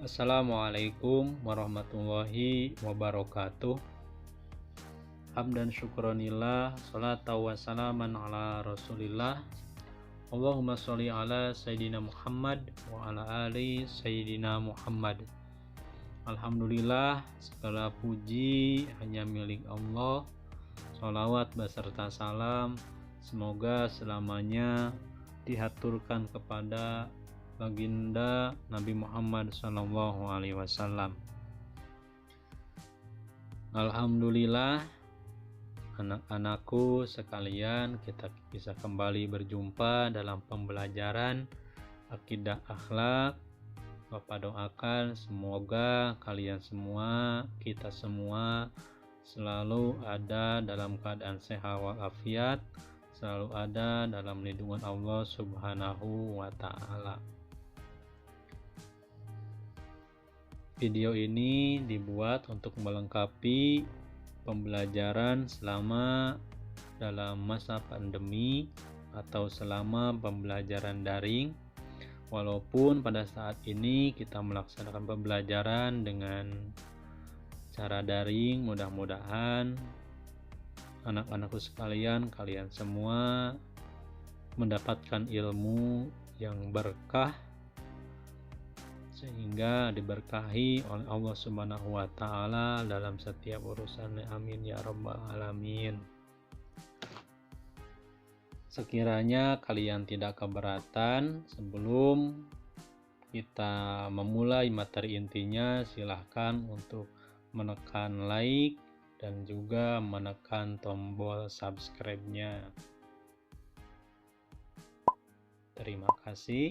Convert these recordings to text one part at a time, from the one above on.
Assalamualaikum warahmatullahi wabarakatuh. Hamdan syukronillah, salatu wassalaman ala rasulillah. Allahumma sholli ala Sayyidina Muhammad wa ala ali Sayyidina Muhammad. Alhamdulillah, segala puji hanya milik Allah. Sholawat beserta salam semoga selamanya dihaturkan kepada baginda Nabi Muhammad SAW. Alhamdulillah, anak-anakku sekalian, kita bisa kembali berjumpa dalam pembelajaran akidah akhlak. Bapak doakan semoga kalian semua, kita semua selalu ada dalam keadaan sehat walafiat, selalu ada dalam lindungan Allah Subhanahu wa Ta'ala. Video ini dibuat untuk melengkapi pembelajaran selama dalam masa pandemi atau selama pembelajaran daring. Walaupun pada saat ini kita melaksanakan pembelajaran dengan cara daring, mudah-mudahan anak-anakku sekalian, kalian semua mendapatkan ilmu yang berkah sehingga diberkahi oleh Allah Subhanahu wa Ta'ala dalam setiap urusan. Amin ya rabbal alamin. Sekiranya kalian tidak keberatan, sebelum kita memulai materi intinya, silahkan untuk menekan like dan juga menekan tombol subscribe-nya. Terima kasih.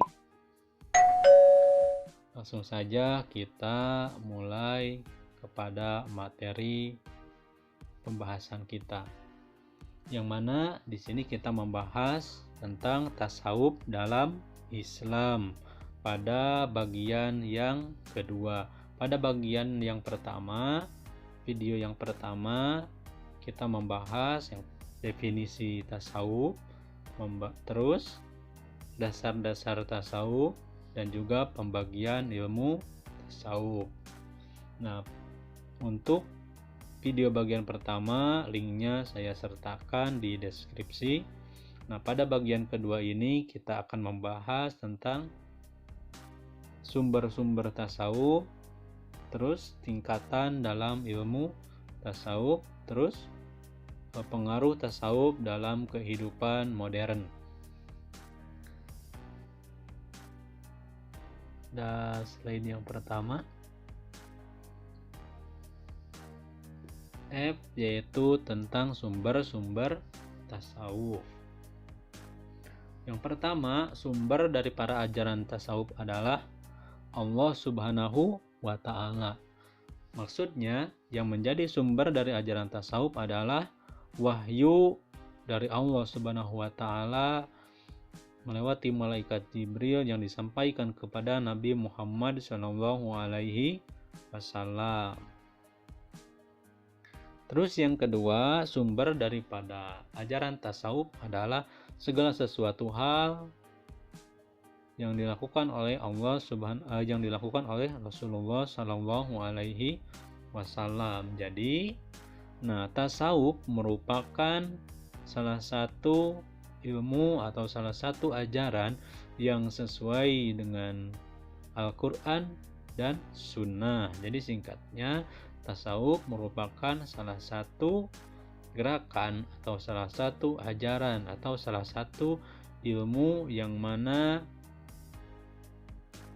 Langsung saja kita mulai kepada materi pembahasan kita. Yang mana di sini kita membahas tentang tasawuf dalam Islam pada bagian yang kedua. Pada bagian yang pertama, video yang pertama, kita membahas yang definisi tasawuf, terus dasar-dasar tasawuf, dan juga pembagian ilmu tasawuf. Nah, untuk video bagian pertama, linknya saya sertakan di deskripsi. Nah, pada bagian kedua ini kita akan membahas tentang sumber-sumber tasawuf, terus tingkatan dalam ilmu tasawuf, terus pengaruh tasawuf dalam kehidupan modern. Dan slide yang pertama, F, yaitu tentang sumber-sumber tasawuf. Yang pertama, sumber dari para ajaran tasawuf adalah Allah Subhanahu wa Ta'ala. Maksudnya, yang menjadi sumber dari ajaran tasawuf adalah wahyu dari Allah Subhanahu wa Ta'ala melewati malaikat Jibril yang disampaikan kepada Nabi Muhammad SAW. Terus yang kedua, sumber daripada ajaran tasawuf adalah segala sesuatu hal yang dilakukan oleh yang dilakukan oleh Rasulullah SAW. Jadi, tasawuf merupakan salah satu ilmu atau salah satu ajaran yang sesuai dengan Al-Quran dan Sunnah. Jadi singkatnya, tasawuf merupakan salah satu gerakan atau salah satu ajaran atau salah satu ilmu yang mana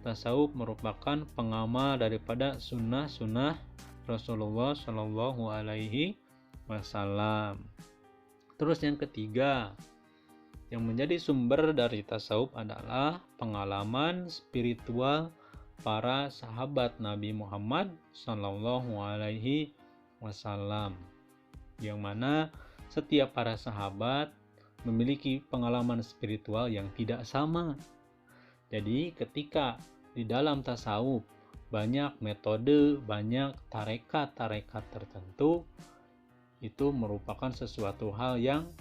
tasawuf merupakan pengamal daripada sunnah-sunnah Rasulullah SAW. Terus yang ketiga, yang menjadi sumber dari tasawuf adalah pengalaman spiritual para sahabat Nabi Muhammad SAW, yang mana setiap para sahabat memiliki pengalaman spiritual yang tidak sama. Jadi ketika di dalam tasawuf banyak metode, banyak tarekat-tarekat tertentu, itu merupakan sesuatu hal yang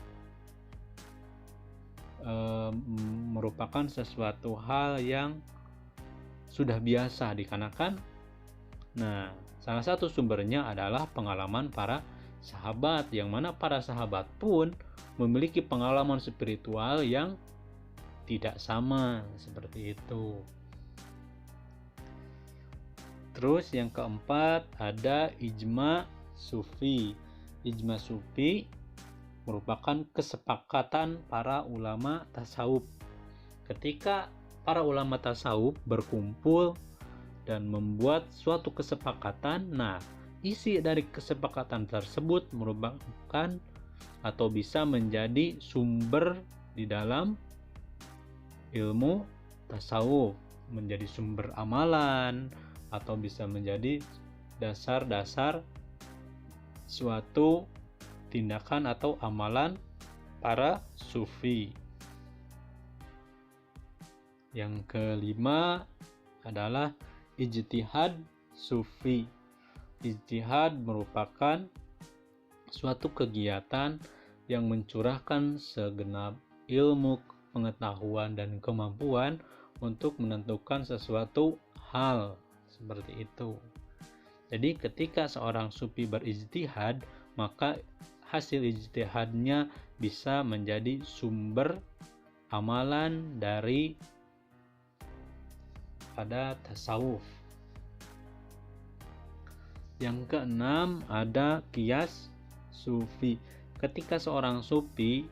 sudah biasa dikarenakan Nah, salah satu sumbernya adalah pengalaman para sahabat, yang mana para sahabat pun memiliki pengalaman spiritual yang tidak sama, seperti itu. Terus yang keempat ada ijma sufi. Ijma sufi merupakan kesepakatan para ulama tasawuf. Ketika para ulama tasawuf berkumpul dan membuat suatu kesepakatan, nah isi dari kesepakatan tersebut merupakan atau bisa menjadi sumber di dalam ilmu tasawuf, menjadi sumber amalan, atau bisa menjadi dasar-dasar suatu tindakan atau amalan para sufi. Yang kelima adalah ijtihad sufi. Ijtihad merupakan suatu kegiatan yang mencurahkan segenap ilmu, pengetahuan, dan kemampuan untuk menentukan sesuatu hal, seperti itu. Jadi ketika seorang sufi berijtihad, maka hasil ijtihadnya bisa menjadi sumber amalan dari pada tasawuf. Yang keenam ada qiyas sufi. Ketika seorang sufi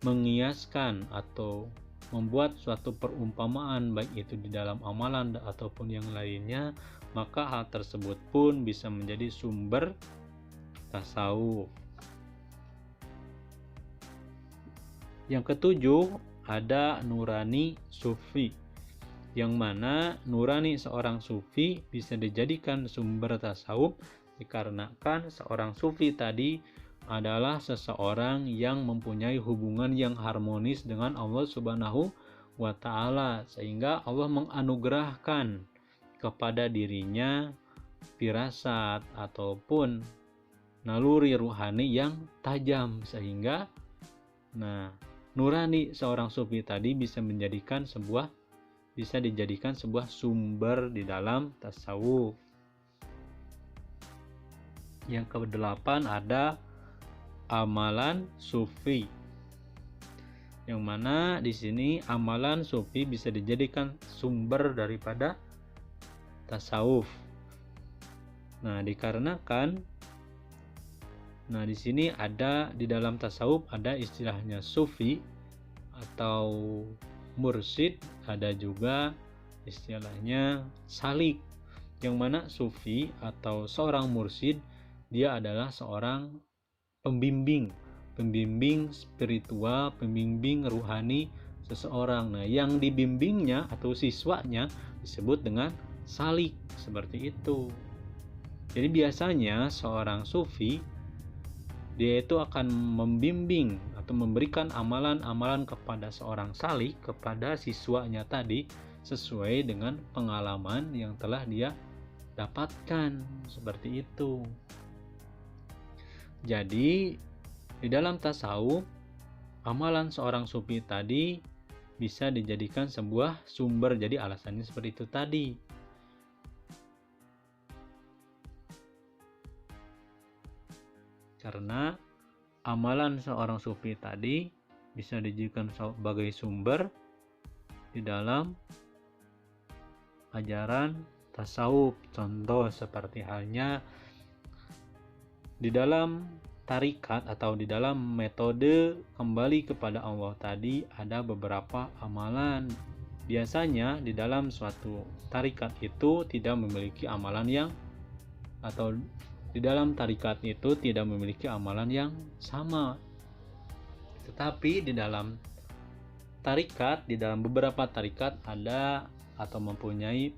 mengiaskan atau membuat suatu perumpamaan, baik itu di dalam amalan ataupun yang lainnya, maka hal tersebut pun bisa menjadi sumber tasawuf. Yang ketujuh ada nurani sufi, yang mana nurani seorang sufi bisa dijadikan sumber tasawuf dikarenakan seorang sufi tadi adalah seseorang yang mempunyai hubungan yang harmonis dengan Allah Subhanahu wa Ta'ala, sehingga Allah menganugerahkan kepada dirinya firasat ataupun naluri ruhani yang tajam, sehingga nurani seorang sufi tadi bisa dijadikan sebuah sumber di dalam tasawuf. Yang kedelapan ada amalan sufi, yang mana di sini amalan sufi bisa dijadikan sumber daripada tasawuf. Dikarenakan di sini ada di dalam tasawuf ada istilahnya sufi atau mursyid, ada juga istilahnya salik, yang mana sufi atau seorang mursyid dia adalah seorang pembimbing spiritual, pembimbing ruhani seseorang. Yang dibimbingnya atau siswanya disebut dengan salik, seperti itu. Jadi biasanya seorang sufi dia itu akan membimbing atau memberikan amalan-amalan kepada seorang salik, kepada siswanya tadi, sesuai dengan pengalaman yang telah dia dapatkan, seperti itu. Jadi di dalam tasawuf, amalan seorang sufi tadi bisa dijadikan sebuah sumber. Jadi alasannya seperti itu tadi. Karena amalan seorang sufi tadi bisa dijadikan sebagai sumber di dalam ajaran tasawuf. Contoh seperti halnya di dalam tarikat atau di dalam metode kembali kepada Allah tadi ada beberapa amalan. Biasanya di dalam suatu tarikat itu tidak memiliki amalan yang, atau di dalam tarikat itu tidak memiliki amalan yang sama. Tetapi di dalam tarikat, di dalam beberapa tarikat ada atau mempunyai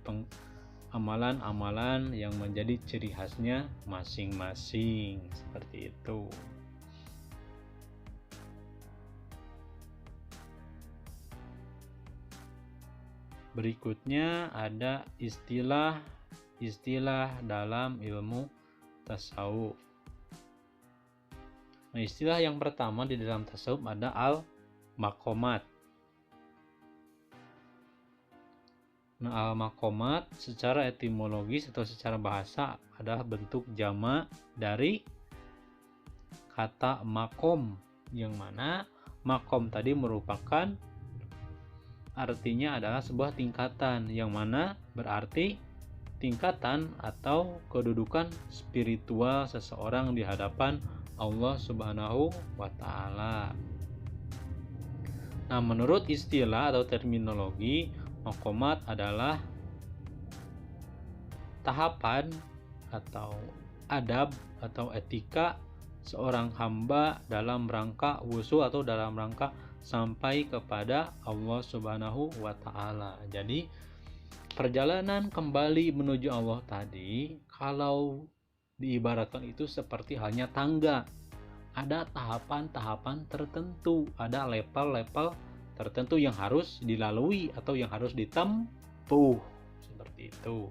amalan-amalan yang menjadi ciri khasnya masing-masing, seperti itu. Berikutnya ada istilah dalam ilmu tasawuf. Istilah yang pertama di dalam tasawuf ada al-maqamat. Nah, al-maqamat secara etimologis atau secara bahasa adalah bentuk jamak dari kata makom, yang mana makom tadi merupakan artinya adalah sebuah tingkatan, yang mana berarti tingkatan atau kedudukan spiritual seseorang di hadapan Allah Subhanahu wa Ta'ala. Nah, menurut istilah atau terminologi, maqamat adalah tahapan atau adab atau etika seorang hamba dalam rangka wusul atau dalam rangka sampai kepada Allah Subhanahu wa Ta'ala. Jadi perjalanan kembali menuju Allah tadi, kalau diibaratkan itu seperti halnya tangga. Ada tahapan-tahapan tertentu, ada level-level tertentu yang harus dilalui atau yang harus ditempuh, seperti itu.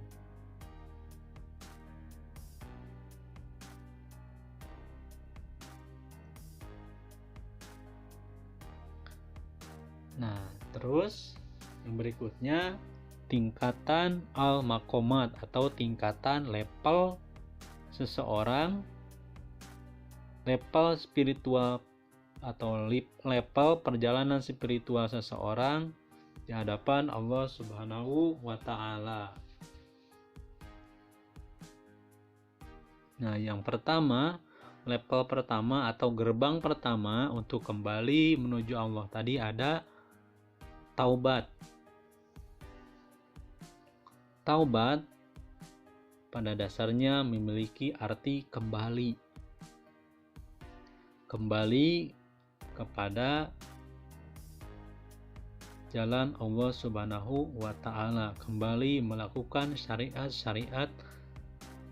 Nah, terus yang berikutnya tingkatan al-maqamat atau tingkatan level seseorang, level spiritual atau level perjalanan spiritual seseorang di hadapan Allah Subhanahu wa Ta'ala. Nah, yang pertama, level pertama atau gerbang pertama untuk kembali menuju Allah tadi ada taubat. Taubat pada dasarnya memiliki arti kembali. Kembali kepada jalan Allah Subhanahu wa Ta'ala, kembali melakukan syariat-syariat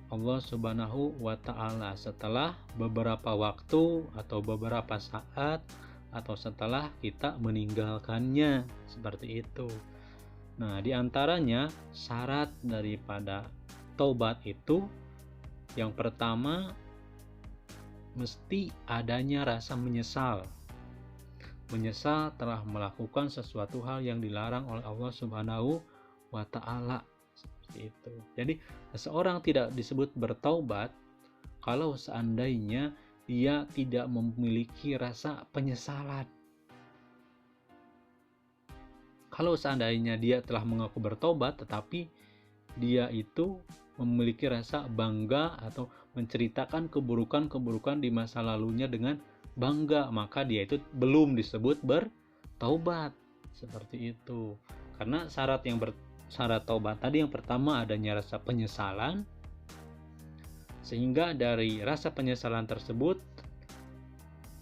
Allah Subhanahu wa Ta'ala setelah beberapa waktu atau beberapa saat atau setelah kita meninggalkannya, seperti itu. Nah, diantaranya syarat daripada taubat itu, yang pertama mesti adanya rasa menyesal. Menyesal telah melakukan sesuatu hal yang dilarang oleh Allah Subhanahu wa Ta'ala, seperti itu. Jadi seseorang tidak disebut bertaubat kalau seandainya dia tidak memiliki rasa penyesalan. Kalau seandainya dia telah mengaku bertobat tetapi dia itu memiliki rasa bangga atau menceritakan keburukan-keburukan di masa lalunya dengan bangga, maka dia itu belum disebut bertaubat, seperti itu. Karena syarat taubat tadi yang pertama adanya rasa penyesalan, sehingga dari rasa penyesalan tersebut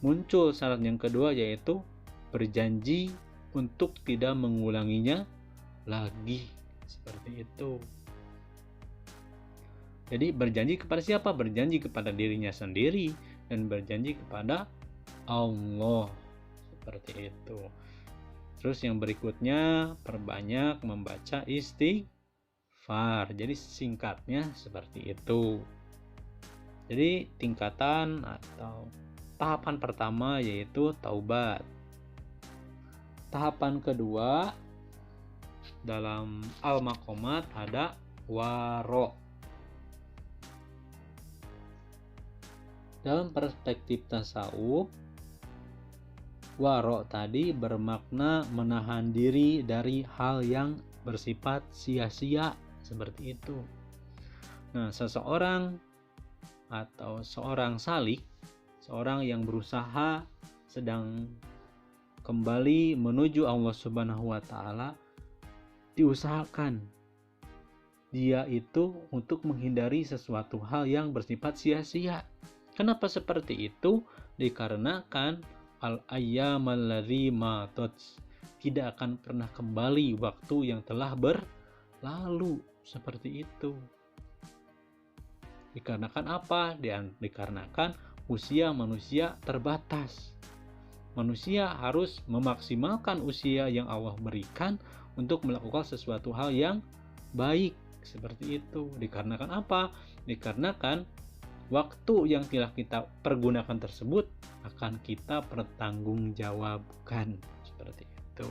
muncul syarat yang kedua, yaitu berjanji untuk tidak mengulanginya lagi, seperti itu. Jadi berjanji kepada siapa? Berjanji kepada dirinya sendiri dan berjanji kepada Allah, seperti itu. Terus yang berikutnya, perbanyak membaca istighfar. Jadi singkatnya seperti itu. Jadi tingkatan atau tahapan pertama yaitu taubat. Tahapan kedua dalam al-maqamat ada waro. Dalam perspektif tasawuf, waro tadi bermakna menahan diri dari hal yang bersifat sia-sia, seperti itu. Nah, seseorang atau seorang salik, seorang yang berusaha sedang kembali menuju Allah Subhanahu wa Ta'ala, diusahakan dia itu untuk menghindari sesuatu hal yang bersifat sia-sia. Kenapa seperti itu? Dikarenakan al-ayyamal ladzi matat, tidak akan pernah kembali waktu yang telah berlalu, seperti itu. Dikarenakan apa? Dikarenakan usia manusia terbatas. Manusia harus memaksimalkan usia yang Allah berikan untuk melakukan sesuatu hal yang baik, seperti itu. Dikarenakan apa? Dikarenakan waktu yang telah kita pergunakan tersebut akan kita pertanggungjawabkan, seperti itu.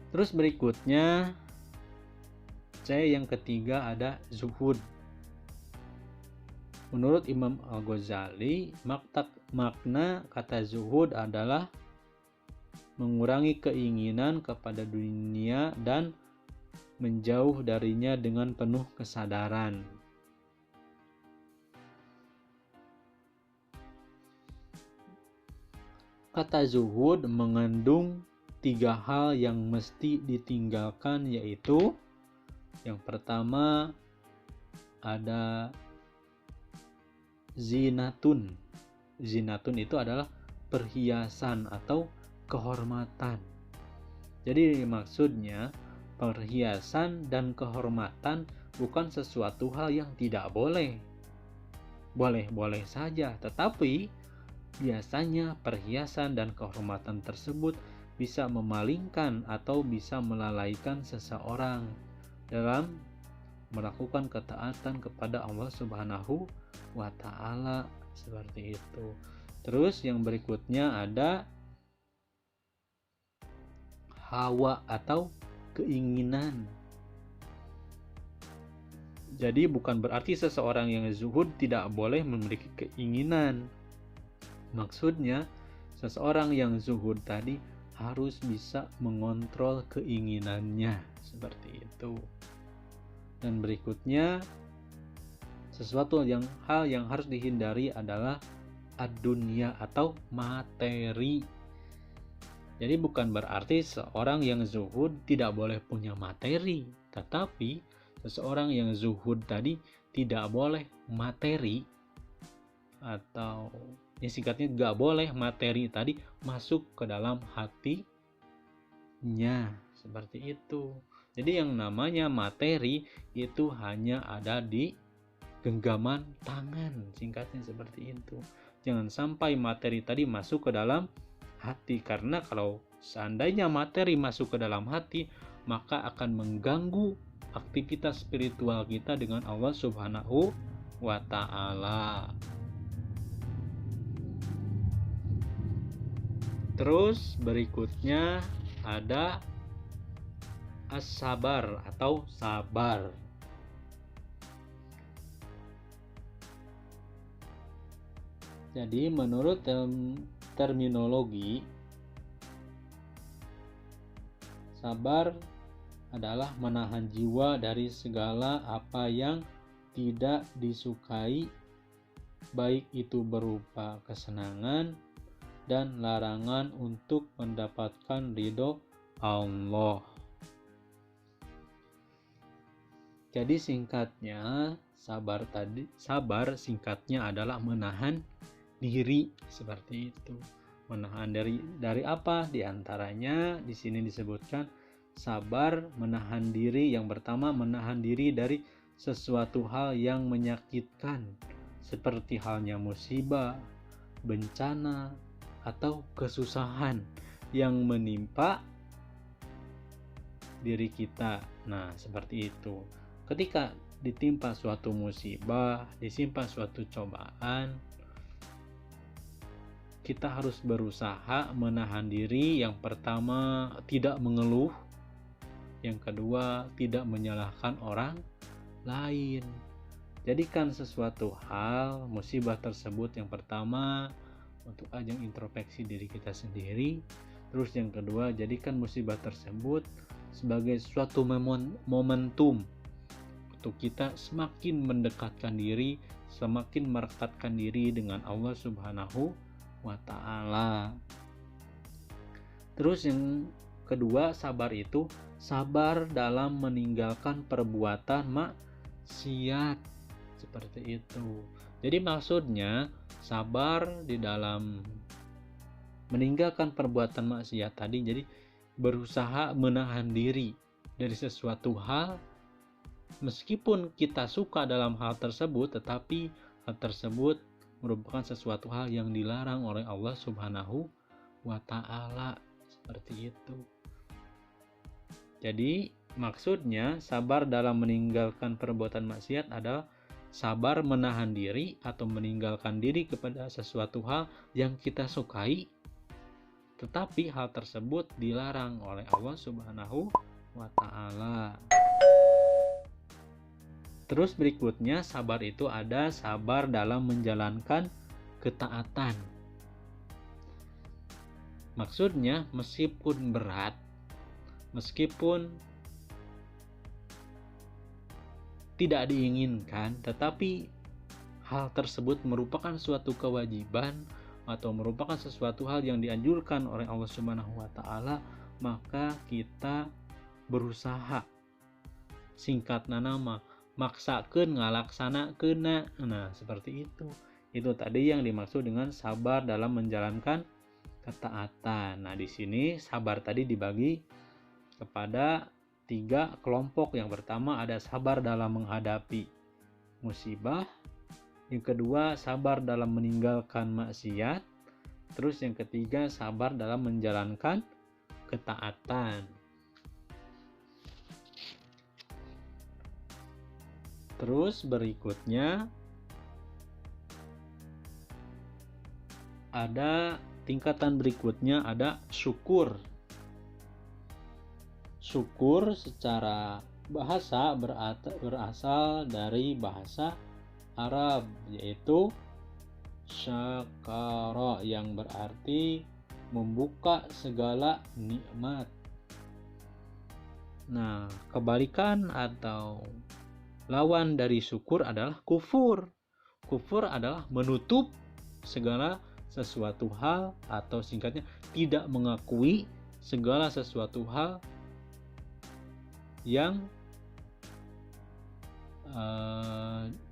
Terus berikutnya C yang ketiga ada zuhud. Menurut Imam Al-Ghazali, makna kata zuhud adalah mengurangi keinginan kepada dunia dan menjauh darinya dengan penuh kesadaran. Kata zuhud mengandung 3 hal yang mesti ditinggalkan, yaitu yang pertama ada zinatun. Zinatun itu adalah perhiasan atau kehormatan. Jadi maksudnya perhiasan dan kehormatan bukan sesuatu hal yang tidak boleh. Boleh-boleh saja, tetapi biasanya perhiasan dan kehormatan tersebut bisa memalingkan atau bisa melalaikan seseorang dalam melakukan ketaatan kepada Allah Subhanahu wa Ta'ala, seperti itu. Terus yang berikutnya ada hawa atau keinginan. Jadi bukan berarti seseorang yang zuhud tidak boleh memiliki keinginan. Maksudnya seseorang yang zuhud tadi harus bisa mengontrol keinginannya, seperti itu. Dan berikutnya hal yang harus dihindari adalah ad-dunya atau materi. Jadi bukan berarti seorang yang zuhud tidak boleh punya materi, tetapi seseorang yang zuhud tadi tidak boleh materi, atau ya singkatnya gak boleh materi tadi masuk ke dalam hatinya, seperti itu. Jadi yang namanya materi itu hanya ada di genggaman tangan, singkatnya seperti itu. Jangan sampai materi tadi masuk ke dalam hati, karena kalau seandainya materi masuk ke dalam hati, maka akan mengganggu aktivitas spiritual kita dengan Allah Subhanahu wa Ta'ala. Terus berikutnya ada as-sabar atau sabar. Jadi menurut terminologi, sabar adalah menahan jiwa dari segala apa yang tidak disukai, baik itu berupa kesenangan dan larangan untuk mendapatkan ridho Allah. Jadi singkatnya sabar singkatnya adalah menahan diri, seperti itu. Menahan dari apa? Di antaranya di sini disebutkan sabar menahan diri. Yang pertama, menahan diri dari sesuatu hal yang menyakitkan, seperti halnya musibah, bencana, atau kesusahan yang menimpa diri kita. Nah, seperti itu. Ketika ditimpa suatu musibah, ditimpa suatu cobaan, kita harus berusaha menahan diri. Yang pertama, tidak mengeluh. Yang kedua, tidak menyalahkan orang lain. Jadikan sesuatu hal, musibah tersebut yang pertama untuk ajang introspeksi diri kita sendiri. Terus yang kedua, jadikan musibah tersebut sebagai suatu momentum untuk kita semakin mendekatkan diri, semakin merekatkan diri dengan Allah Subhanahu wa Ta'ala. Terus yang kedua, sabar itu sabar dalam meninggalkan perbuatan maksiat, seperti itu. Jadi maksudnya sabar di dalam meninggalkan perbuatan maksiat tadi, jadi berusaha menahan diri dari sesuatu hal, meskipun kita suka dalam hal tersebut, tetapi hal tersebut merupakan sesuatu hal yang dilarang oleh Allah Subhanahu wa Ta'ala, seperti itu. Jadi maksudnya sabar dalam meninggalkan perbuatan maksiat adalah sabar menahan diri atau meninggalkan diri kepada sesuatu hal yang kita sukai, tetapi hal tersebut dilarang oleh Allah Subhanahu wa Ta'ala. Terus berikutnya, sabar itu ada sabar dalam menjalankan ketaatan. Maksudnya, meskipun berat, meskipun tidak diinginkan, tetapi hal tersebut merupakan suatu kewajiban atau merupakan sesuatu hal yang dianjurkan oleh Allah Subhanahu wa Ta'ala, maka kita berusaha. Singkatna nama maksakeun ngalaksanakeunna. Nah, seperti itu. Itu tadi yang dimaksud dengan sabar dalam menjalankan ketaatan. Nah, di sini sabar tadi dibagi kepada 3 kelompok. Yang pertama ada sabar dalam menghadapi musibah. Yang kedua, sabar dalam meninggalkan maksiat. Terus yang ketiga, sabar dalam menjalankan ketaatan. Terus berikutnya ada tingkatan berikutnya, ada syukur. Syukur secara bahasa berasal dari bahasa Arab, yaitu syakara, yang berarti membuka segala nikmat. Nah, kebalikan atau lawan dari syukur adalah kufur. Kufur adalah menutup segala sesuatu hal, atau singkatnya tidak mengakui segala sesuatu hal yang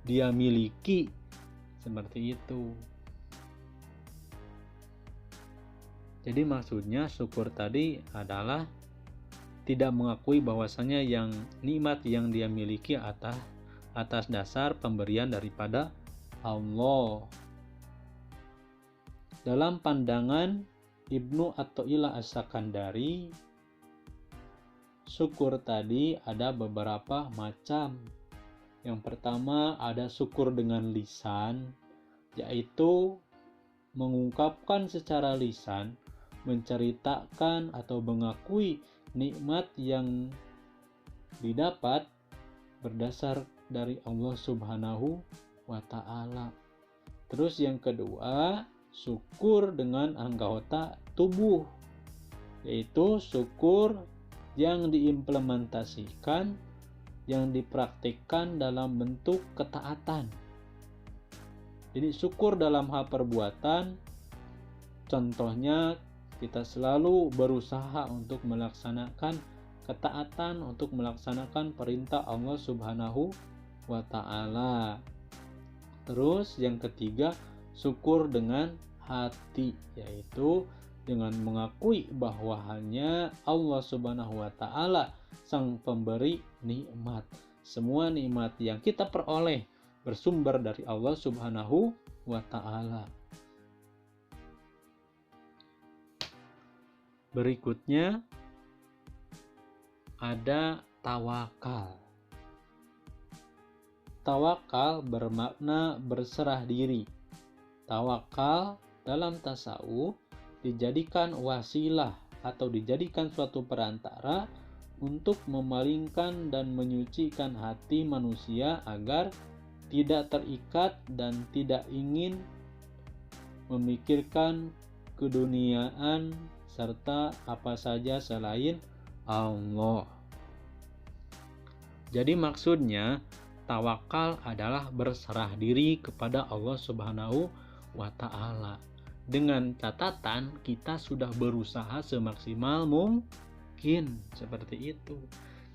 dia miliki, seperti itu. Jadi maksudnya syukur tadi adalah tidak mengakui bahwasanya yang nikmat yang dia miliki atas dasar pemberian daripada Allah. Dalam pandangan Ibnu Athaillah As-Sakandari, syukur tadi ada beberapa macam. Yang pertama ada syukur dengan lisan, yaitu mengungkapkan secara lisan, menceritakan atau mengakui nikmat yang didapat berdasar dari Allah Subhanahu wa Ta'ala. Terus yang kedua, syukur dengan anggota tubuh, yaitu syukur yang diimplementasikan, yang dipraktikkan dalam bentuk ketaatan. Jadi syukur dalam hal perbuatan, contohnya kita selalu berusaha untuk melaksanakan ketaatan, untuk melaksanakan perintah Allah Subhanahu wa Ta'ala. Terus yang ketiga, syukur dengan hati, yaitu dengan mengakui bahwa hanya Allah Subhanahu wa Ta'ala sang pemberi nikmat. Semua nikmat yang kita peroleh bersumber dari Allah Subhanahu wa Ta'ala. Berikutnya ada tawakal. Tawakal bermakna berserah diri. Tawakal dalam tasawuf dijadikan wasilah atau dijadikan suatu perantara untuk memalingkan dan menyucikan hati manusia agar tidak terikat dan tidak ingin memikirkan keduniaan serta apa saja selain Allah. Jadi maksudnya tawakal adalah berserah diri kepada Allah Subhanahu wa Ta'ala. Dengan catatan kita sudah berusaha semaksimal mungkin, seperti itu.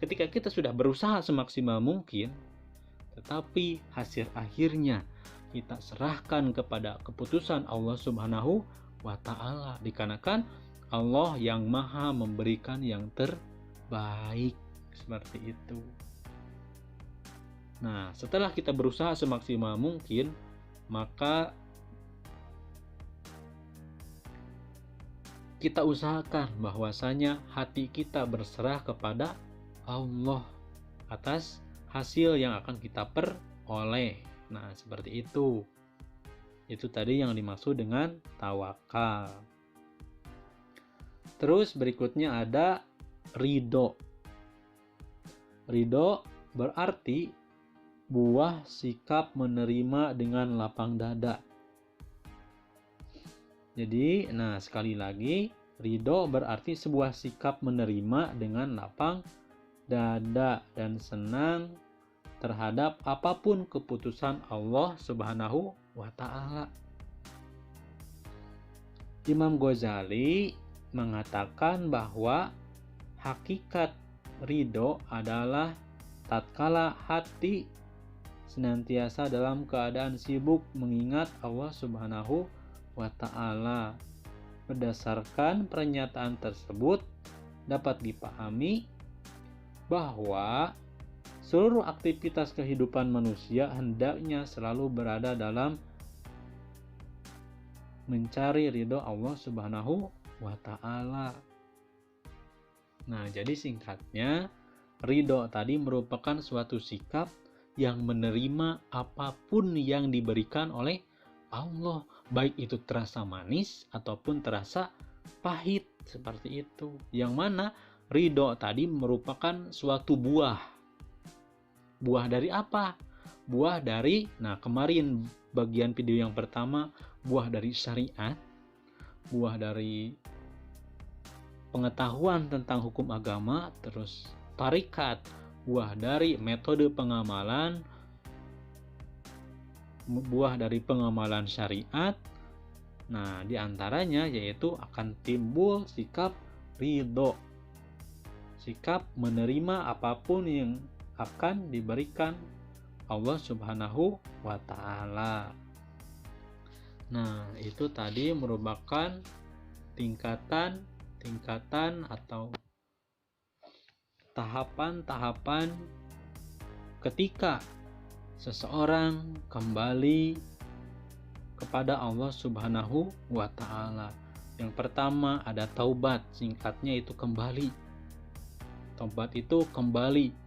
Ketika kita sudah berusaha semaksimal mungkin, tetapi hasil akhirnya kita serahkan kepada keputusan Allah Subhanahu wa Ta'ala, dikarenakan Allah yang maha memberikan yang terbaik, seperti itu. Nah, setelah kita berusaha semaksimal mungkin, maka kita usahakan bahwasanya hati kita berserah kepada Allah atas hasil yang akan kita peroleh. Nah, seperti itu. Itu tadi yang dimaksud dengan tawakal. Terus berikutnya ada ridho. Ridho berarti buah sikap menerima dengan lapang dada. Jadi, sekali lagi, ridho berarti sebuah sikap menerima dengan lapang dada dan senang terhadap apapun keputusan Allah Subhanahu wa Ta'ala. Imam Ghazali mengatakan bahwa hakikat ridho adalah tatkala hati senantiasa dalam keadaan sibuk mengingat Allah Subhanahu wa Ta'ala. Berdasarkan pernyataan tersebut dapat dipahami bahwa seluruh aktivitas kehidupan manusia hendaknya selalu berada dalam mencari ridho Allah Subhanahu wa Ta'ala. Jadi singkatnya, ridho tadi merupakan suatu sikap yang menerima apapun yang diberikan oleh Allah, baik itu terasa manis ataupun terasa pahit, seperti itu. Yang mana ridho tadi merupakan suatu buah. Buah dari apa? Buah dari, kemarin bagian video yang pertama, buah dari syariat, buah dari pengetahuan tentang hukum agama, terus tarikat, buah dari metode pengamalan, buah dari pengamalan syariat. Di antaranya yaitu akan timbul sikap ridho, sikap menerima apapun yang akan diberikan Allah Subhanahu wa Ta'ala. Itu tadi merupakan tingkatan atau tahapan-tahapan ketika seseorang kembali kepada Allah Subhanahu wa Ta'ala. Yang pertama ada taubat, singkatnya itu kembali. Taubat itu kembali.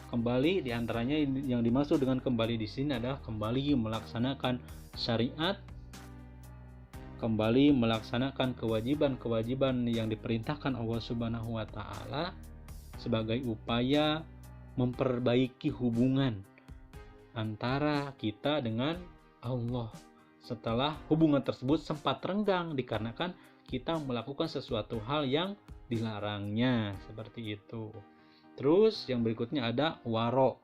Kembali diantaranya yang dimaksud dengan kembali di sini adalah kembali melaksanakan syariat, kembali melaksanakan kewajiban-kewajiban yang diperintahkan Allah Subhanahu wa Ta'ala sebagai upaya memperbaiki hubungan antara kita dengan Allah setelah hubungan tersebut sempat renggang dikarenakan kita melakukan sesuatu hal yang dilarangnya, seperti itu. Terus yang berikutnya ada waro.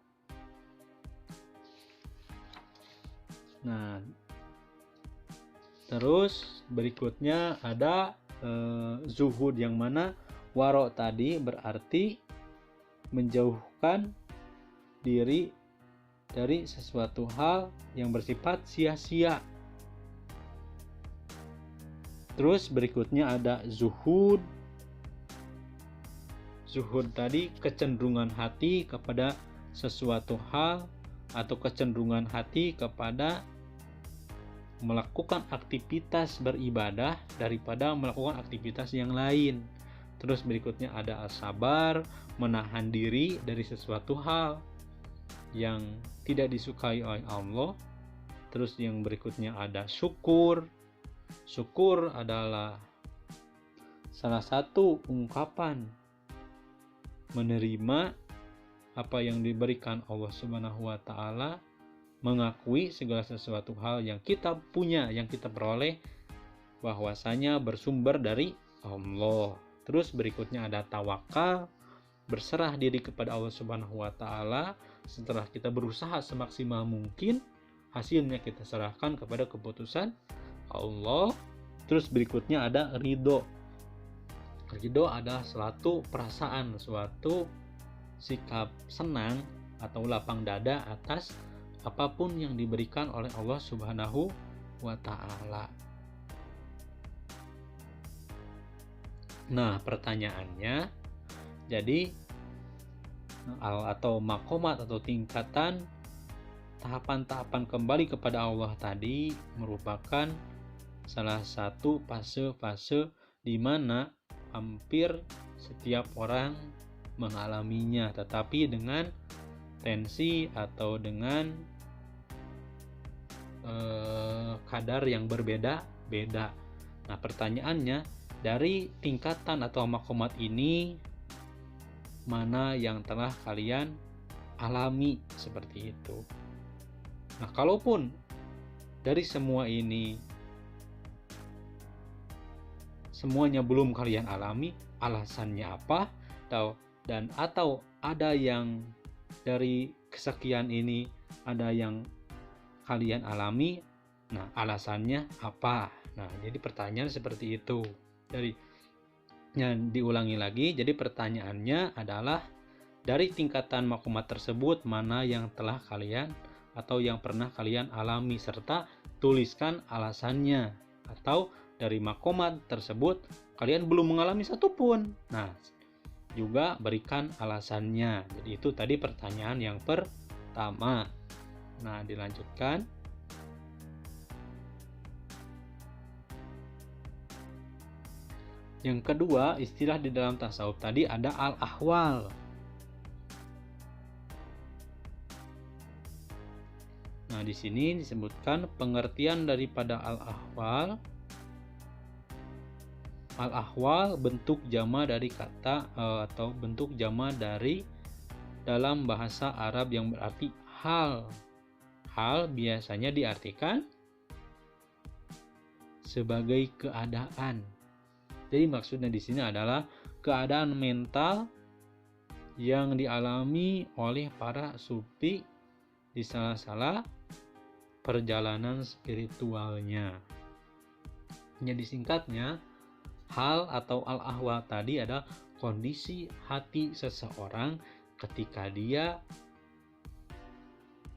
Terus berikutnya ada zuhud, yang mana waro tadi berarti menjauhkan diri dari sesuatu hal yang bersifat sia-sia. Terus berikutnya ada zuhud. Zuhud tadi kecenderungan hati kepada sesuatu hal atau kecenderungan hati kepada melakukan aktivitas beribadah daripada melakukan aktivitas yang lain. Terus berikutnya ada as-sabar, menahan diri dari sesuatu hal yang tidak disukai oleh Allah. Terus yang berikutnya ada syukur. Syukur adalah salah satu ungkapan menerima apa yang diberikan Allah Subhanahu wa Ta'ala, mengakui segala sesuatu hal yang kita punya, yang kita peroleh bahwasanya bersumber dari Allah. Terus berikutnya ada tawakal, berserah diri kepada Allah Subhanahu wa Ta'ala. Setelah kita berusaha semaksimal mungkin, hasilnya kita serahkan kepada keputusan Allah. Terus berikutnya ada ridho. Ridho adalah suatu perasaan, suatu sikap senang atau lapang dada atas apapun yang diberikan oleh Allah Subhanahu wa Ta'ala. Pertanyaannya, jadi atau makomat atau tingkatan tahapan-tahapan kembali kepada Allah tadi merupakan salah satu fase-fase di mana hampir setiap orang mengalaminya, tetapi dengan tensi atau dengan kadar yang berbeda-beda. Pertanyaannya, dari tingkatan atau makomat ini mana yang telah kalian alami, seperti itu. Nah, kalaupun dari semua ini semuanya belum kalian alami, alasannya apa? Atau ada yang dari kesekian ini ada yang kalian alami, nah alasannya apa? Nah, jadi pertanyaan seperti itu. Diulangi lagi, jadi pertanyaannya adalah dari tingkatan makomat tersebut mana yang telah kalian atau yang pernah kalian alami, serta tuliskan alasannya. Atau dari makomat tersebut kalian belum mengalami satupun, nah juga berikan alasannya. Jadi itu tadi pertanyaan yang pertama. Nah, dilanjutkan. Yang kedua, istilah di dalam tasawuf tadi ada al-ahwal. Nah, di sini disebutkan pengertian daripada al-ahwal. Al-ahwal bentuk jama dari kata atau bentuk jama dari dalam bahasa Arab yang berarti hal. Hal biasanya diartikan sebagai keadaan. Jadi maksudnya di sini adalah keadaan mental yang dialami oleh para sufi di salah-salah perjalanan spiritualnya. Jadi singkatnya, hal atau al-ahwal tadi adalah kondisi hati seseorang ketika dia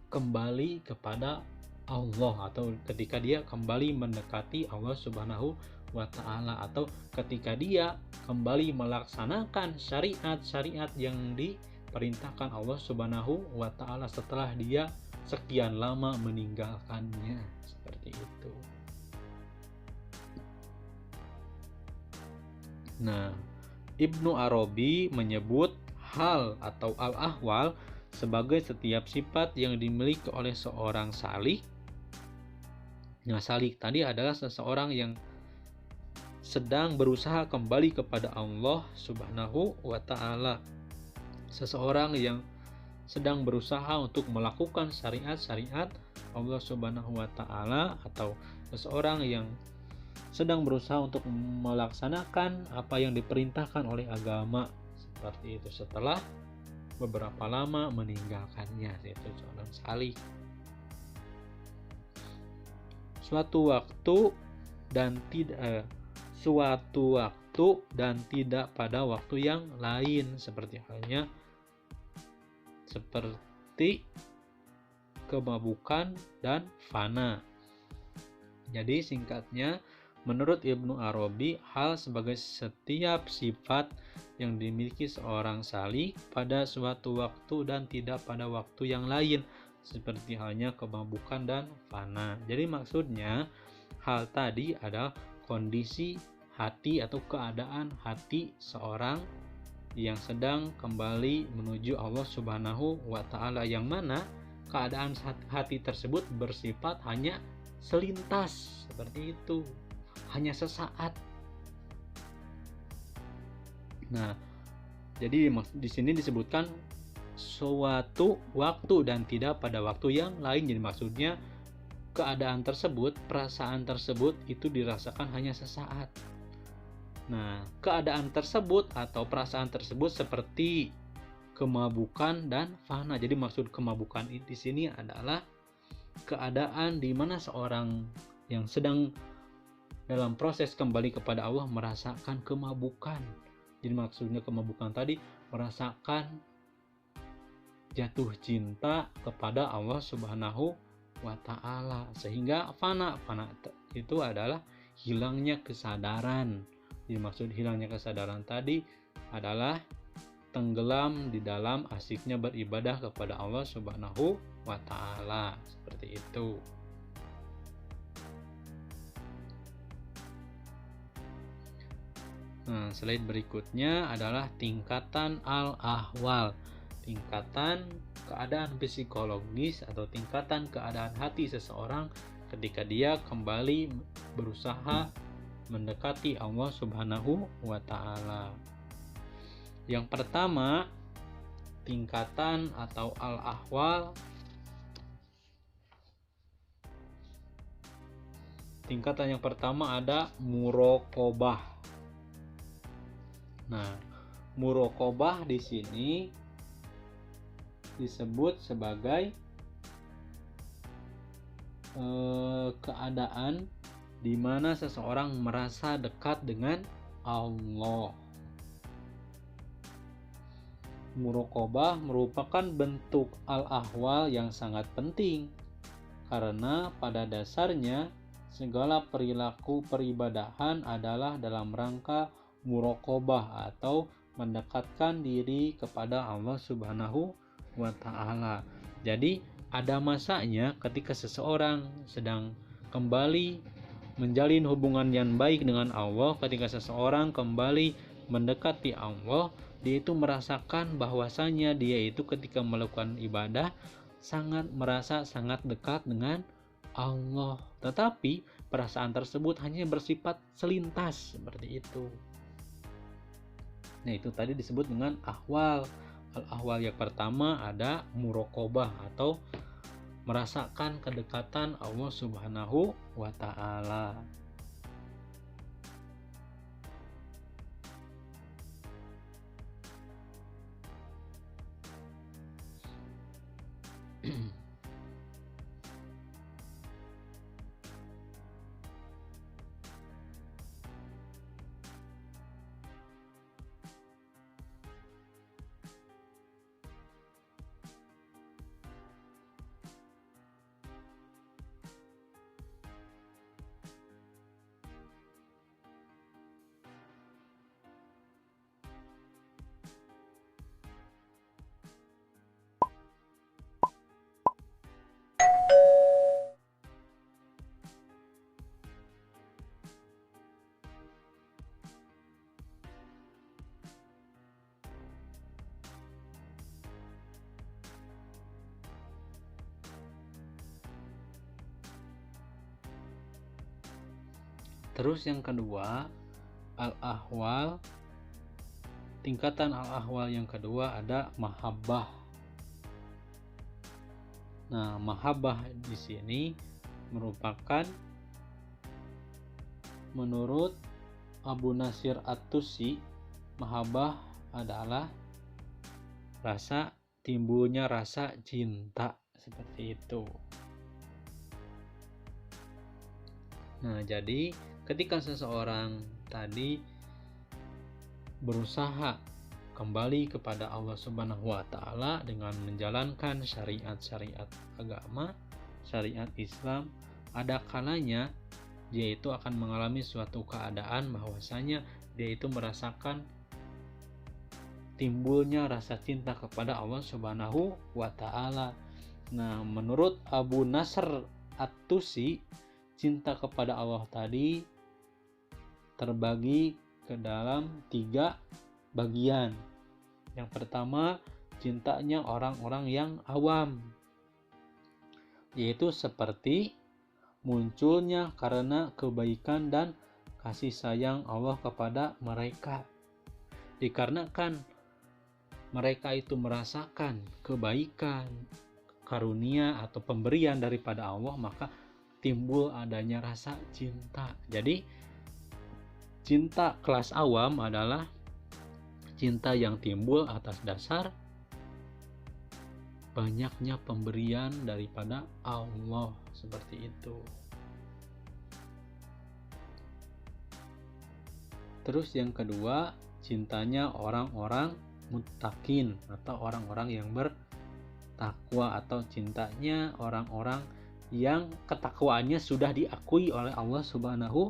kembali kepada Allah, atau ketika dia kembali mendekati Allah Subhanahu wa ta'ala, atau ketika dia kembali melaksanakan syariat-syariat yang diperintahkan Allah Subhanahu wa ta'ala setelah dia sekian lama meninggalkannya, seperti itu. Nah, Ibnu Arabi menyebut hal atau al-ahwal sebagai setiap sifat yang dimiliki oleh seorang salik. Nah, salik tadi adalah seseorang yang sedang berusaha kembali kepada Allah Subhanahu wa ta'ala. Seseorang yang sedang berusaha untuk melakukan syariat-syariat Allah Subhanahu wa ta'ala, atau seseorang yang sedang berusaha untuk melaksanakan apa yang diperintahkan oleh agama, seperti itu, setelah beberapa lama meninggalkannya, yaitu seorang salik. Suatu waktu dan tidak pada waktu yang lain, seperti halnya seperti kemabukan dan fana. Jadi singkatnya, menurut Ibnu Arabi, hal sebagai setiap sifat yang dimiliki seorang salik pada suatu waktu dan tidak pada waktu yang lain, seperti halnya kemabukan dan fana. Jadi maksudnya, hal tadi adalah kondisi hati atau keadaan hati seorang yang sedang kembali menuju Allah Subhanahu wa ta'ala, yang mana keadaan hati tersebut bersifat hanya selintas, seperti itu, hanya sesaat. Nah, jadi di sini disebutkan suatu waktu dan tidak pada waktu yang lain. Jadi maksudnya keadaan tersebut, perasaan tersebut itu dirasakan hanya sesaat. Nah, keadaan tersebut atau perasaan tersebut seperti kemabukan dan fana. Jadi maksud kemabukan di sini adalah keadaan di mana seorang yang sedang dalam proses kembali kepada Allah merasakan kemabukan. Jadi maksudnya kemabukan tadi merasakan jatuh cinta kepada Allah Subhanahu wa ta'ala, sehingga fana itu adalah hilangnya kesadaran. Jadi maksud hilangnya kesadaran tadi adalah tenggelam di dalam asyiknya beribadah kepada Allah Subhanahu wa ta'ala, seperti itu. Nah, slide berikutnya adalah tingkatan al-ahwal, tingkatan keadaan psikologis atau tingkatan keadaan hati seseorang ketika dia kembali berusaha mendekati Allah Subhanahu wa Ta'ala. Yang pertama, tingkatan atau al-ahwal. Tingkatan yang pertama ada muraqabah. Nah, muraqabah di sini disebut sebagai keadaan di mana seseorang merasa dekat dengan Allah. Muraqabah merupakan bentuk al-ahwal yang sangat penting karena pada dasarnya segala perilaku peribadahan adalah dalam rangka muraqabah atau mendekatkan diri kepada Allah Subhanahu wa Ta'ala. Jadi ada masanya ketika seseorang sedang kembali menjalin hubungan yang baik dengan Allah, ketika seseorang kembali mendekati Allah, dia itu merasakan bahwasanya dia itu ketika melakukan ibadah merasa sangat dekat dengan Allah. Tetapi perasaan tersebut hanya bersifat selintas seperti itu. Nah, itu tadi disebut dengan ahwal. Al-ahwal yang pertama ada muraqabah atau merasakan kedekatan Allah Subhanahu wa Ta'ala. Terus yang kedua, al-ahwal. Tingkatan al-ahwal yang kedua ada mahabbah. Nah, mahabbah di sini merupakan menurut Abu Nasir At-Tusi, mahabbah adalah timbulnya rasa cinta seperti itu. Nah, jadi ketika seseorang tadi berusaha kembali kepada Allah Subhanahu wa Ta'ala dengan menjalankan syariat-syariat agama, syariat Islam, ada kalanya dia itu akan mengalami suatu keadaan bahwasanya dia itu merasakan timbulnya rasa cinta kepada Allah Subhanahu wa Ta'ala. Nah, menurut Abu Nasr At-Tusi, cinta kepada Allah tadi terbagi ke dalam 3 bagian. Yang pertama, cintanya orang-orang yang awam, yaitu seperti munculnya karena kebaikan dan kasih sayang Allah kepada mereka. Dikarenakan mereka itu merasakan kebaikan, karunia atau pemberian daripada Allah, maka timbul adanya rasa cinta. Jadi cinta kelas awam adalah cinta yang timbul atas dasar banyaknya pemberian daripada Allah, seperti itu. Terus yang kedua, cintanya orang-orang muttaqin atau orang-orang yang bertakwa, atau cintanya orang-orang yang ketakwaannya sudah diakui oleh Allah Subhanahu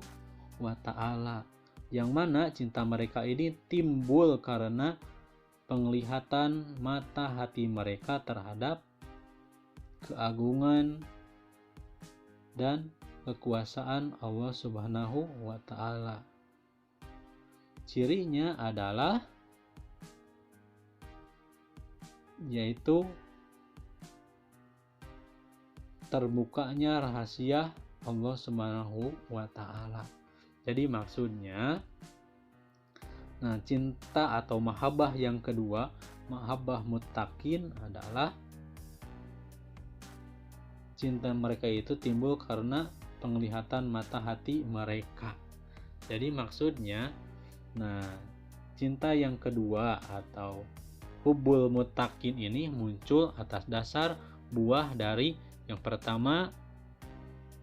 wa Ta'ala, yang mana cinta mereka ini timbul karena penglihatan mata hati mereka terhadap keagungan dan kekuasaan Allah Subhanahu wa Ta'ala. Cirinya adalah yaitu terbukanya rahasia Allah Subhanahu wa Ta'ala. Jadi maksudnya, nah cinta atau mahabbah yang kedua, mahabbah muttaqin adalah cinta mereka itu timbul karena penglihatan mata hati mereka. Jadi maksudnya, nah cinta yang kedua atau hubbul muttaqin ini muncul atas dasar buah dari yang pertama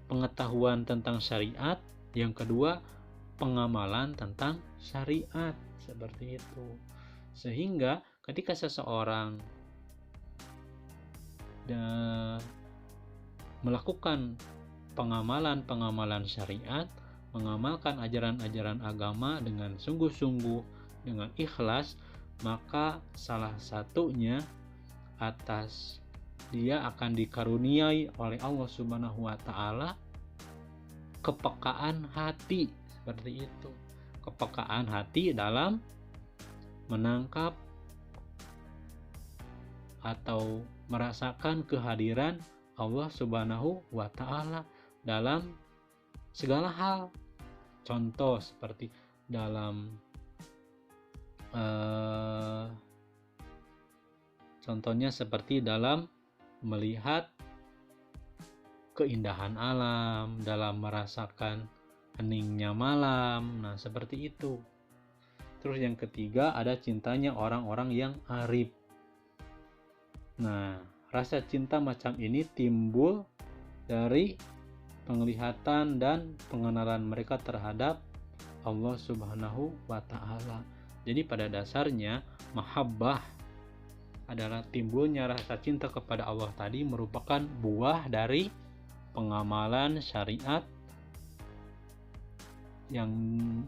pengetahuan tentang syariat, yang kedua pengamalan tentang syariat, seperti itu. Sehingga ketika seseorang melakukan pengamalan syariat, mengamalkan ajaran-ajaran agama dengan sungguh-sungguh, dengan ikhlas, maka salah satunya atas dia akan dikaruniai oleh Allah Subhanahu wa Ta'ala kepekaan hati, seperti itu. Kepekaan hati dalam menangkap atau merasakan kehadiran Allah Subhanahu wa Ta'ala dalam segala hal. Contoh seperti dalam contohnya seperti dalam melihat keindahan alam, dalam merasakan heningnya malam. Nah, seperti itu. Terus yang ketiga ada cintanya orang-orang yang arif. Nah, rasa cinta macam ini timbul dari penglihatan dan pengenalan mereka terhadap Allah Subhanahu wa Ta'ala. Jadi pada dasarnya mahabbah adalah timbulnya rasa cinta kepada Allah tadi merupakan buah dari pengamalan syariat yang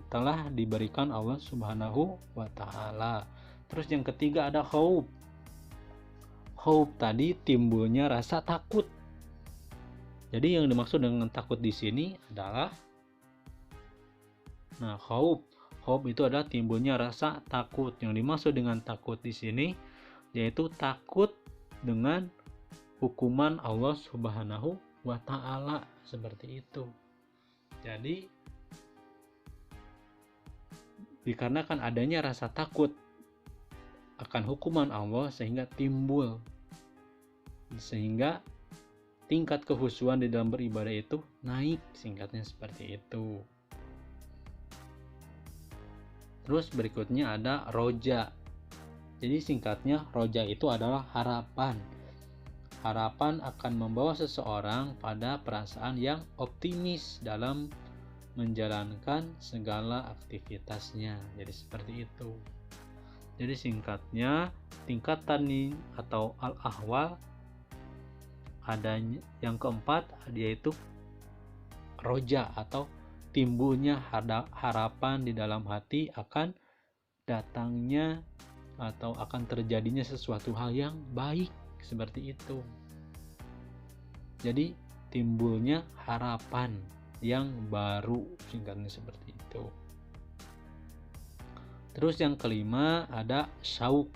telah diberikan Allah Subhanahu wa Ta'ala. Terus yang ketiga ada khauf. Khauf tadi timbulnya rasa takut. Jadi yang dimaksud dengan takut di sini adalah khauf itu adalah timbulnya rasa takut. Yang dimaksud dengan takut di sini yaitu takut dengan hukuman Allah Subhanahu wa Ta'ala, seperti itu. Jadi dikarenakan adanya rasa takut akan hukuman Allah sehingga tingkat kehusuan di dalam beribadah itu naik, singkatnya seperti itu. Terus berikutnya ada roja. Jadi singkatnya roja itu adalah harapan. Harapan akan membawa seseorang pada perasaan yang optimis dalam menjalankan segala aktivitasnya. Jadi seperti itu. Jadi singkatnya tingkatan nih atau al-ahwal adanya yang keempat yaitu roja atau timbulnya harapan di dalam hati akan datangnya atau akan terjadinya sesuatu hal yang baik, seperti itu. Jadi timbulnya harapan yang baru, singkatnya seperti itu. Terus yang kelima ada syauq.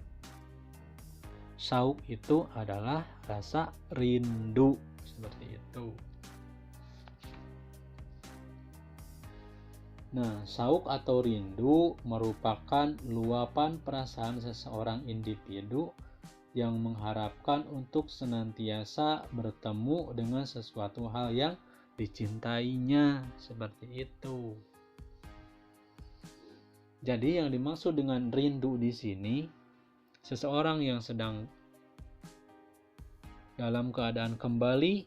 Syauq itu adalah rasa rindu, seperti itu. Nah, syauq atau rindu merupakan luapan perasaan seseorang individu yang mengharapkan untuk senantiasa bertemu dengan sesuatu hal yang dicintainya, seperti itu. Jadi yang dimaksud dengan rindu di sini, seseorang yang sedang dalam keadaan kembali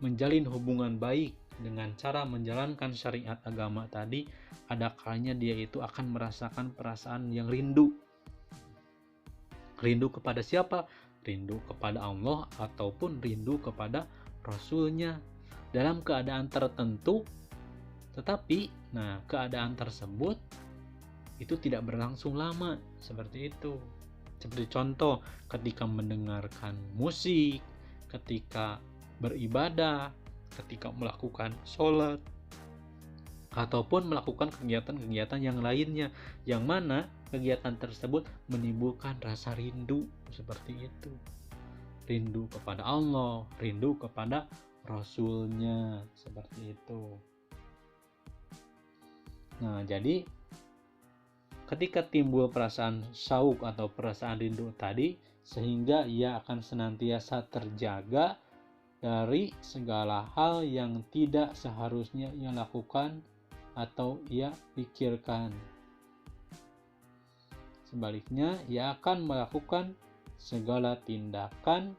menjalin hubungan baik dengan cara menjalankan syariat agama tadi, ada kalanya dia itu akan merasakan perasaan yang rindu. Rindu kepada siapa? Rindu kepada Allah ataupun rindu kepada Rasulnya dalam keadaan tertentu. Tetapi, keadaan tersebut itu tidak berlangsung lama, seperti itu. Seperti contoh, ketika mendengarkan musik, ketika beribadah, ketika melakukan sholat, ataupun melakukan kegiatan-kegiatan yang lainnya, yang mana kegiatan tersebut menimbulkan rasa rindu, seperti itu. Rindu kepada Allah, rindu kepada Rasulnya, seperti itu. Nah, jadi ketika timbul perasaan syauq atau perasaan rindu tadi, sehingga ia akan senantiasa terjaga dari segala hal yang tidak seharusnya ia lakukan atau ia pikirkan. Sebaliknya, ia akan melakukan segala tindakan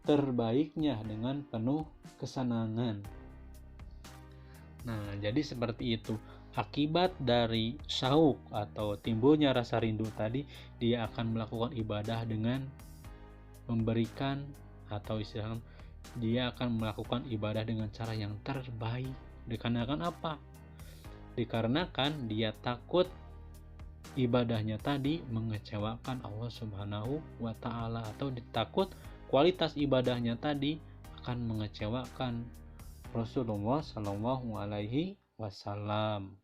terbaiknya dengan penuh kesenangan. Nah, jadi seperti itu. Akibat dari syauq atau timbulnya rasa rindu tadi, dia akan melakukan ibadah dengan memberikan, atau istilahnya dia akan melakukan ibadah dengan cara yang terbaik. Dikarenakan apa? Dikarenakan dia takut ibadahnya tadi mengecewakan Allah Subhanahu wa Ta'ala, atau ditakut kualitas ibadahnya tadi akan mengecewakan Rasulullah Shallallahu Alaihi Wasallam.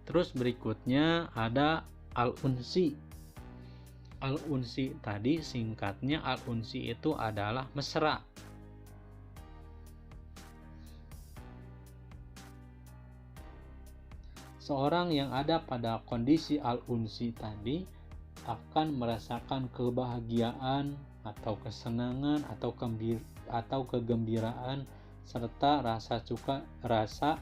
Terus berikutnya ada al-unsi. Al-unsi tadi singkatnya, al-unsi itu adalah mesra. Seorang yang ada pada kondisi al-unsi tadi akan merasakan kebahagiaan atau kesenangan atau kegembiraan serta rasa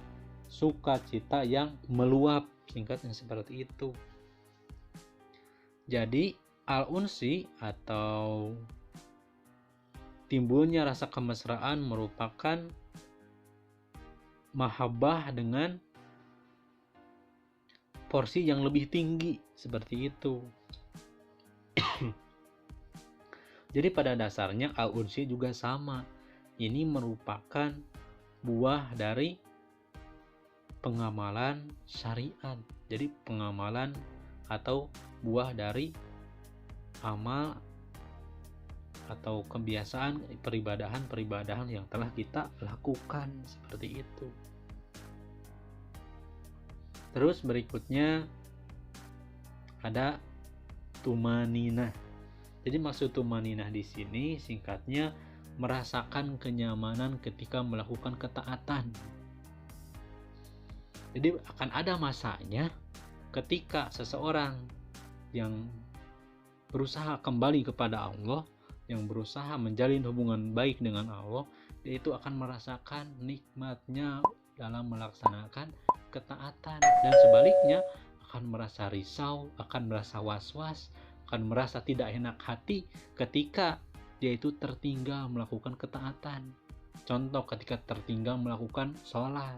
sukacita yang meluap, singkatnya seperti itu. Jadi al-unsi atau timbulnya rasa kemesraan merupakan mahabbah dengan porsi yang lebih tinggi, seperti itu. Jadi pada dasarnya al-unsi juga sama. Ini merupakan buah dari pengamalan syariat. Jadi pengamalan atau buah dari amal atau kebiasaan peribadahan yang telah kita lakukan, seperti itu. Terus berikutnya ada tumaninah. Jadi maksud tumaninah di sini singkatnya merasakan kenyamanan ketika melakukan ketaatan. Jadi akan ada masanya ketika seseorang yang berusaha kembali kepada Allah, yang berusaha menjalin hubungan baik dengan Allah, dia itu akan merasakan nikmatnya dalam melaksanakan ketaatan, dan sebaliknya akan merasa risau, akan merasa was-was, akan merasa tidak enak hati ketika dia itu tertinggal melakukan ketaatan. Contoh, ketika tertinggal melakukan sholat,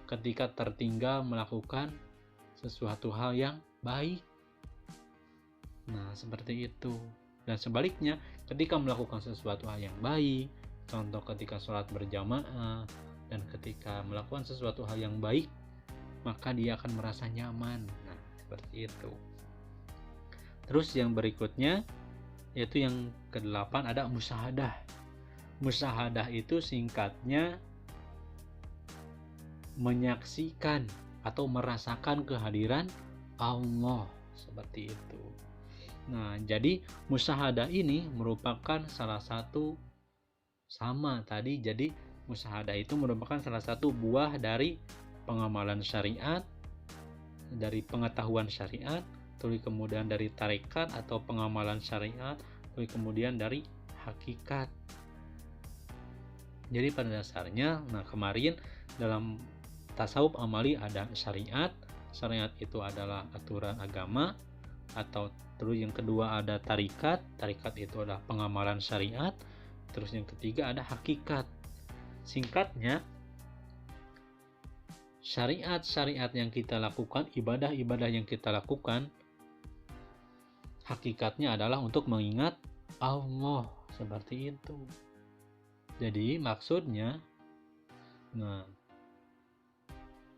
ketika tertinggal melakukan sesuatu hal yang baik. Nah, seperti itu. Dan sebaliknya, ketika melakukan sesuatu hal yang baik, contoh ketika sholat berjamaah, dan ketika melakukan sesuatu hal yang baik, maka dia akan merasa nyaman. Nah, seperti itu. Terus yang berikutnya, yaitu yang ke-8, ada musyahadah. Musyahadah itu singkatnya menyaksikan atau merasakan kehadiran Allah, seperti itu. Nah, jadi musyahadah ini merupakan salah satu sama tadi. Jadi musyahadah itu merupakan salah satu buah dari pengamalan syariat, dari pengetahuan syariat, terus kemudian dari tarekat atau pengamalan syariat, terus kemudian dari hakikat. Jadi pada dasarnya, nah kemarin dalam tasawuf amali ada syariat. Syariat itu adalah aturan agama, atau terus yang kedua ada tarikat. Tarikat itu adalah pengamalan syariat. Terus yang ketiga ada hakikat. Singkatnya, syariat-syariat yang kita lakukan, ibadah-ibadah yang kita lakukan, hakikatnya adalah untuk mengingat Allah, seperti itu. Jadi maksudnya, nah,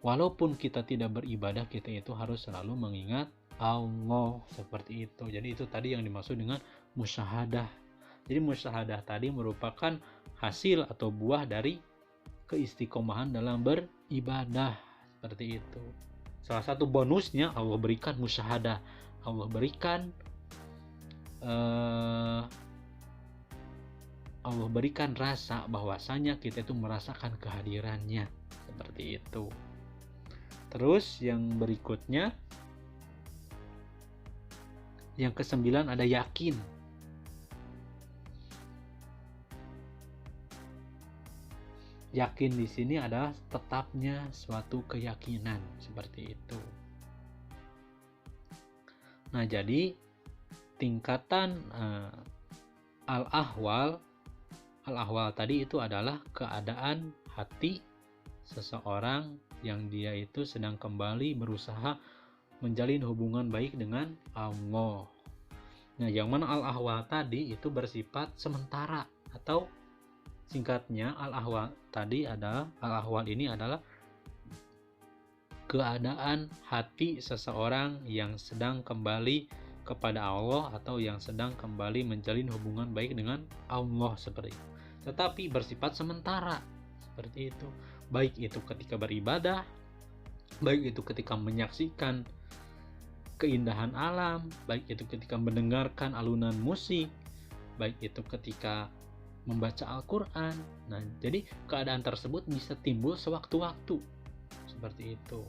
walaupun kita tidak beribadah, kita itu harus selalu mengingat Allah, seperti itu. Jadi itu tadi yang dimaksud dengan musyahadah. Jadi musyahadah tadi merupakan hasil atau buah dari keistiqomahan dalam beribadah, seperti itu. Salah satu bonusnya Allah berikan musyahadah. Allah berikan rasa bahwasanya kita itu merasakan kehadirannya, seperti itu. Terus yang berikutnya, yang ke-9 ada yakin. Yakin di sini adalah tetapnya suatu keyakinan, seperti itu. Nah, jadi tingkatan al-ahwal tadi itu adalah keadaan hati seseorang yang dia itu sedang kembali berusaha menjalin hubungan baik dengan Allah. Nah, yang mana al-ahwal tadi itu bersifat sementara, atau singkatnya al-ahwal ini adalah keadaan hati seseorang yang sedang kembali kepada Allah atau yang sedang kembali menjalin hubungan baik dengan Allah, seperti itu. Tetapi bersifat sementara, seperti itu. Baik itu ketika beribadah, baik itu ketika menyaksikan keindahan alam, baik itu ketika mendengarkan alunan musik, baik itu ketika membaca Al-Quran. Nah, jadi keadaan tersebut bisa timbul sewaktu-waktu, seperti itu.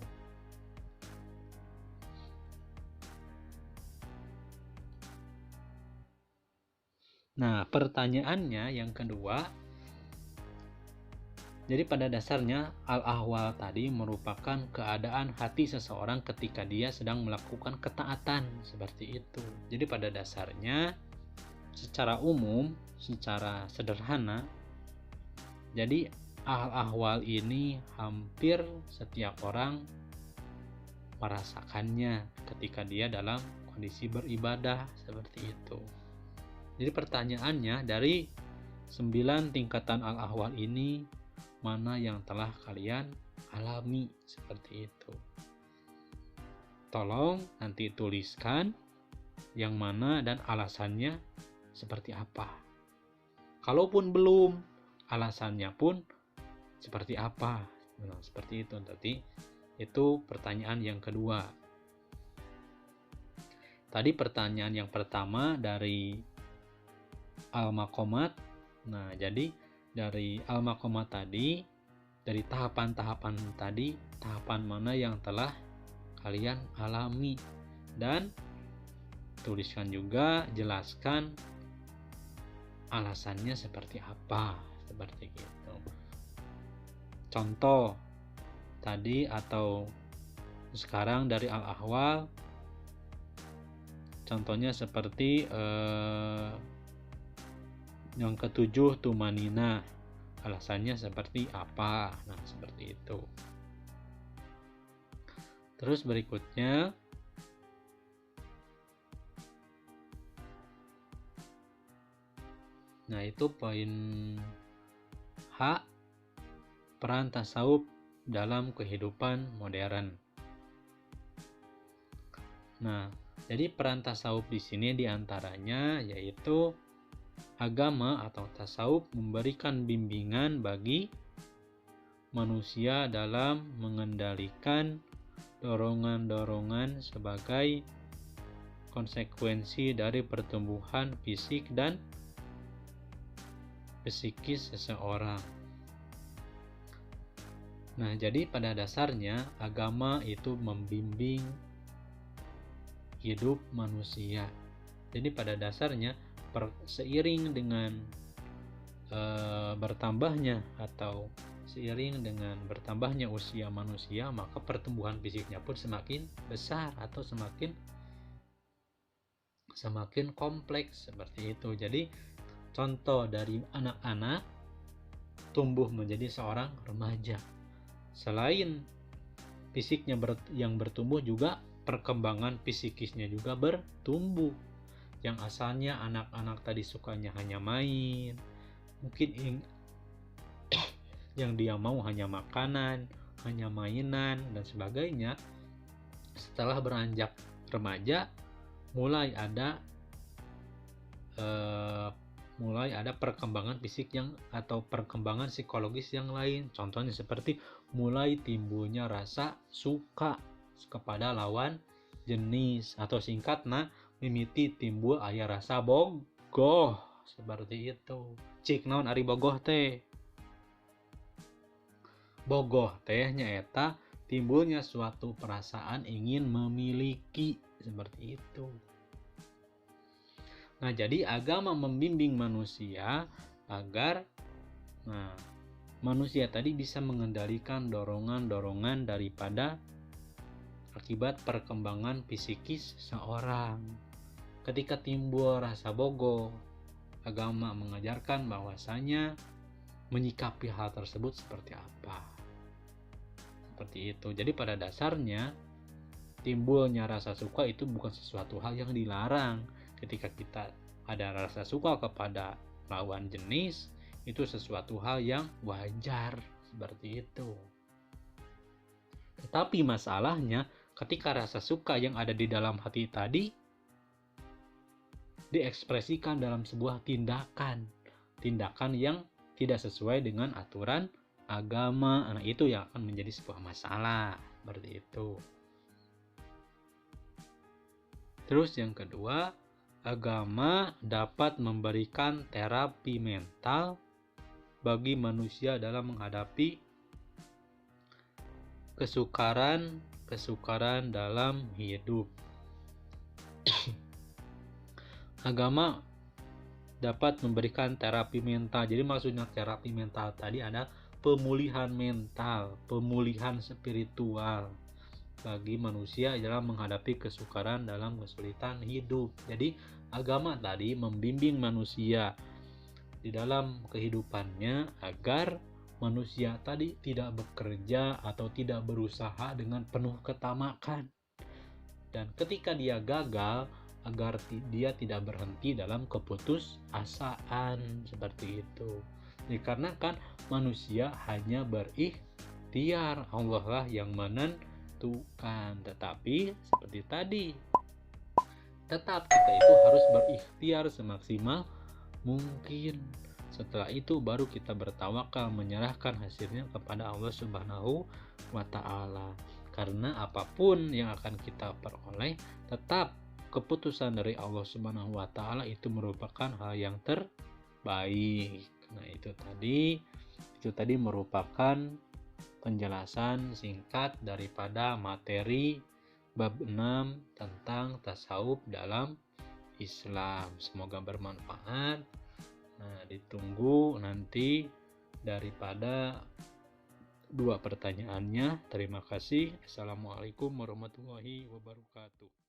Nah, pertanyaannya yang kedua, jadi pada dasarnya al-ahwal tadi merupakan keadaan hati seseorang ketika dia sedang melakukan ketaatan, seperti itu. Jadi pada dasarnya secara umum, secara sederhana, jadi al-ahwal ini hampir setiap orang merasakannya ketika dia dalam kondisi beribadah, seperti itu. Jadi pertanyaannya, dari 9 tingkatan al-ahwal ini, mana yang telah kalian alami, seperti itu. Tolong nanti tuliskan yang mana dan alasannya seperti apa. Kalaupun belum, alasannya pun seperti apa. Nah, seperti itu. Nanti itu pertanyaan yang kedua. Tadi pertanyaan yang pertama dari Al-Maqamat. Nah, jadi dari Al-Maqamat tadi, dari tahapan-tahapan tadi, tahapan mana yang telah kalian alami, dan tuliskan juga, jelaskan alasannya seperti apa, seperti itu. Contoh tadi atau sekarang dari al-ahwal, contohnya seperti yang ke-7 tumanina, alasannya seperti apa. Nah, seperti itu. Terus berikutnya, nah itu poin H, peran tasawuf dalam kehidupan modern. Nah, jadi peran tasawuf di sini diantaranya yaitu agama atau tasawuf memberikan bimbingan bagi manusia dalam mengendalikan dorongan-dorongan sebagai konsekuensi dari pertumbuhan fisik dan psikis seseorang. Nah, jadi pada dasarnya agama itu membimbing hidup manusia. Jadi pada dasarnya seiring dengan bertambahnya atau seiring dengan bertambahnya usia manusia, maka pertumbuhan fisiknya pun semakin besar atau semakin kompleks, seperti itu. Jadi contoh dari anak-anak tumbuh menjadi seorang remaja, selain fisiknya yang bertumbuh, juga perkembangan psikisnya juga bertumbuh. Yang asalnya anak-anak tadi sukanya hanya main, mungkin yang dia mau hanya makanan, hanya mainan dan sebagainya, setelah beranjak remaja mulai ada perkembangan fisik yang atau perkembangan psikologis yang lain. Contohnya seperti mulai timbulnya rasa suka kepada lawan jenis, atau singkatnya mimiti timbul aya rasa bogoh, seperti itu. Cik naon ari bogoh teh? Bogoh teh nyaeta timbulnya suatu perasaan ingin memiliki, seperti itu. Nah, jadi agama membimbing manusia agar manusia tadi bisa mengendalikan dorongan-dorongan daripada akibat perkembangan psikis seseorang. Ketika timbul rasa bogo, agama mengajarkan bahwasanya menyikapi hal tersebut seperti apa. Seperti itu. Jadi pada dasarnya timbulnya rasa suka itu bukan sesuatu hal yang dilarang. Ketika kita ada rasa suka kepada lawan jenis, itu sesuatu hal yang wajar, seperti itu. Tetapi masalahnya ketika rasa suka yang ada di dalam hati tadi diekspresikan dalam sebuah tindakan yang tidak sesuai dengan aturan agama, nah itu yang akan menjadi sebuah masalah, seperti itu. Terus yang kedua, agama dapat memberikan terapi mental bagi manusia dalam menghadapi kesukaran dalam hidup. Agama dapat memberikan terapi mental. Jadi maksudnya terapi mental tadi ada pemulihan mental, pemulihan spiritual bagi manusia dalam menghadapi kesukaran dalam kesulitan hidup. Jadi agama tadi membimbing manusia di dalam kehidupannya agar manusia tadi tidak bekerja atau tidak berusaha dengan penuh ketamakan. Dan ketika dia gagal, agar dia tidak berhenti dalam keputusasaan, seperti itu. Dikarenakan manusia hanya berikhtiar, Allah lah yang menentukan. Tetapi seperti tadi, tetap kita itu harus berikhtiar semaksimal mungkin. Setelah itu baru kita bertawakal, menyerahkan hasilnya kepada Allah Subhanahu wa Ta'ala. Karena apapun yang akan kita peroleh, tetap keputusan dari Allah Subhanahu wa Ta'ala itu merupakan hal yang terbaik. Nah, itu tadi merupakan penjelasan singkat daripada materi bab 6 tentang tasawuf dalam Islam. Semoga bermanfaat. Nah, ditunggu nanti daripada 2 pertanyaannya. Terima kasih. Assalamualaikum warahmatullahi wabarakatuh.